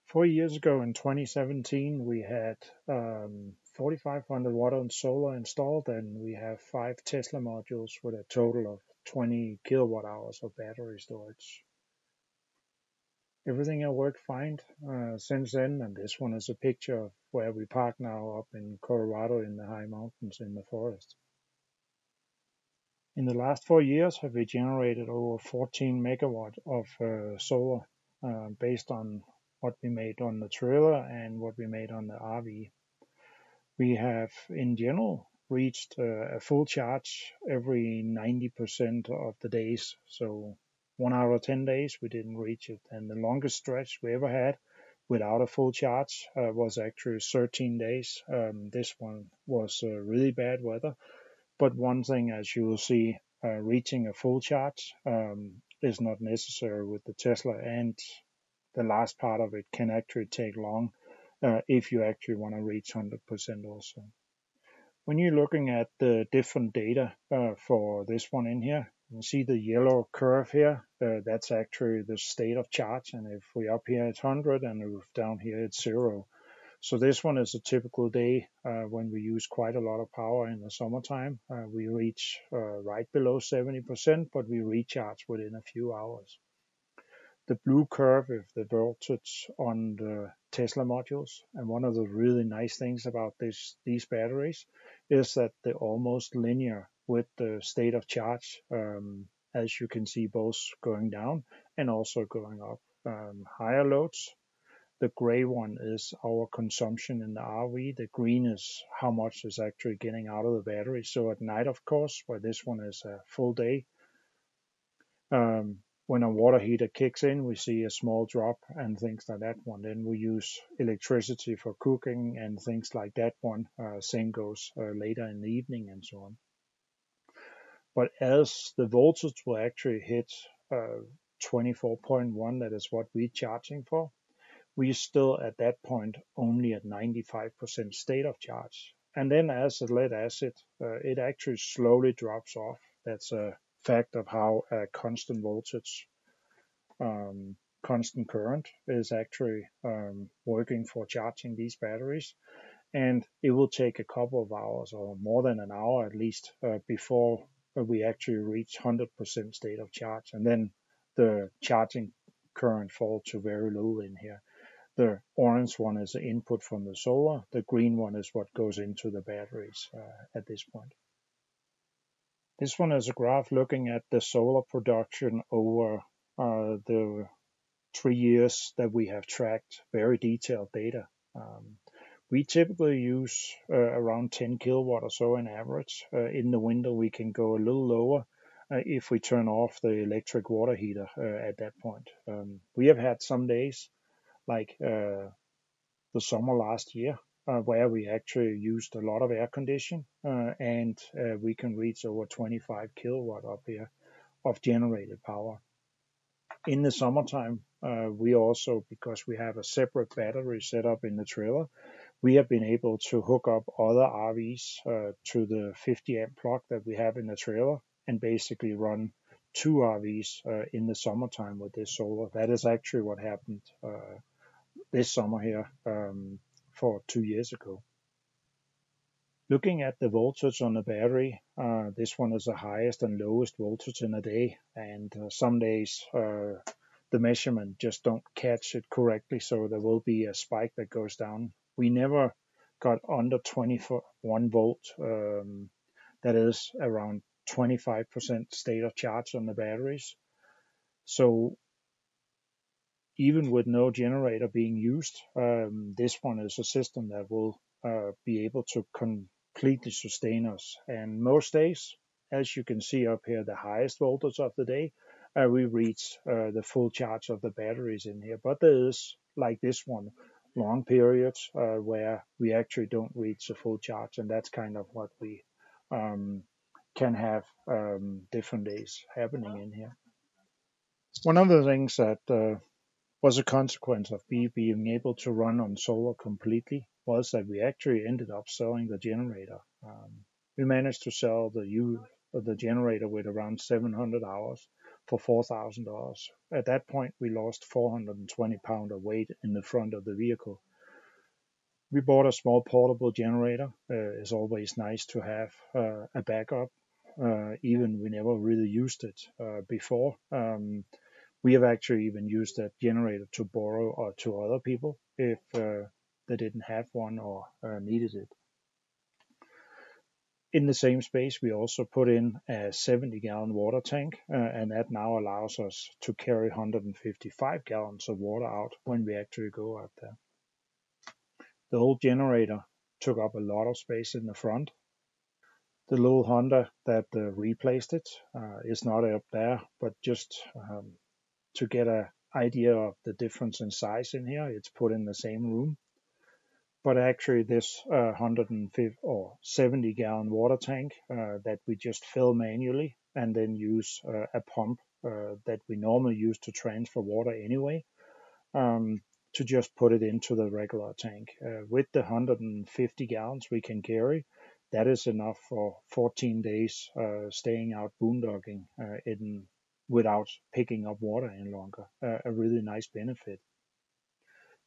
4 years ago in 2017, we had 4,500 watt on solar installed, and we have 5 Tesla modules with a total of 20 kilowatt hours of battery storage. Everything has worked fine since then, and this one is a picture of where we park now up in Colorado in the high mountains in the forest. In the last 4 years, we generated over 14 megawatt of solar based on what we made on the trailer and what we made on the RV. We have, in general, reached a full charge every 90% of the days. So 1 out of 10 days, we didn't reach it. And the longest stretch we ever had without a full charge was actually 13 days. This one was really bad weather. But one thing, as you will see, reaching a full charge is not necessary with the Tesla, and the last part of it can actually take long if you actually want to reach 100% also. When you're looking at the different data for this one in here, you can see the yellow curve here. That's actually the state of charge, and if we up here it's 100 and if down here it's 0. So this one is a typical day when we use quite a lot of power in the summertime. We reach right below 70%, but we recharge within a few hours. The blue curve is the voltage on the Tesla modules, and one of the really nice things about these batteries is that they're almost linear with the state of charge, as you can see both going down and also going up. Higher loads, the gray one is our consumption in the RV. The green is how much is actually getting out of the battery. So at night, of course, where this one is a full day, when a water heater kicks in, we see a small drop and things like that one. Then we use electricity for cooking and things like that one. Same goes later in the evening and so on. But as the voltage will actually hit 24.1, that is what we're charging for, we're still at that point only at 95% state of charge. And then as a lead acid, it actually slowly drops off. That's a fact of how a constant voltage, constant current is actually working for charging these batteries. And it will take a couple of hours or more than an hour at least before we actually reach 100% state of charge. And then the charging current falls to very low in here. The orange one is the input from the solar. The green one is what goes into the batteries at this point. This one is a graph looking at the solar production over the 3 years that we have tracked very detailed data. We typically use around 10 kilowatt or so in average. In the winter, we can go a little lower if we turn off the electric water heater at that point. We have had some days like the summer last year, where we actually used a lot of air conditioning, and we can reach over 25 kilowatt up here of generated power. In the summertime, we also, because we have a separate battery set up in the trailer, we have been able to hook up other RVs to the 50 amp plug that we have in the trailer and basically run 2 RVs in the summertime with this solar. That is actually what happened this summer here for 2 years ago. Looking at the voltage on the battery, this one is the highest and lowest voltage in a day, and some days the measurement just don't catch it correctly, so there will be a spike that goes down. We never got under 21 volt, that is around 25% state of charge on the batteries. So even with no generator being used, this one is a system that will be able to completely sustain us. And most days, as you can see up here, the highest voltage of the day, we reach the full charge of the batteries in here. But there is, like this one, long periods where we actually don't reach the full charge, and that's kind of what we can have different days happening in here. One of the things that was a consequence of me being able to run on solar completely was that we actually ended up selling the generator. We managed to sell the generator with around 700 hours for $4,000. At that point, we lost 420 pounds of weight in the front of the vehicle. We bought a small portable generator. It's always nice to have a backup. Even we never really used it before. We have actually even used that generator to borrow or to other people if they didn't have one or needed it. In the same space, we also put in a 70-gallon water tank, and that now allows us to carry 155 gallons of water out when we actually go out there. The old generator took up a lot of space in the front. The little Honda that replaced it is not up there, but just to get an idea of the difference in size in here, it's put in the same room. But actually this 150 or 70-gallon water tank that we just fill manually and then use a pump that we normally use to transfer water anyway, to just put it into the regular tank. With the 150 gallons we can carry, that is enough for 14 days staying out boondocking without picking up water any longer. A really nice benefit.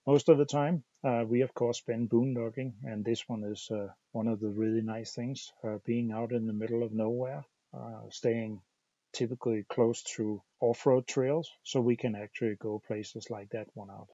Most of the time, we of course spend boondocking, and this one is one of the really nice things, being out in the middle of nowhere, staying typically close to off-road trails, so we can actually go places like that one out.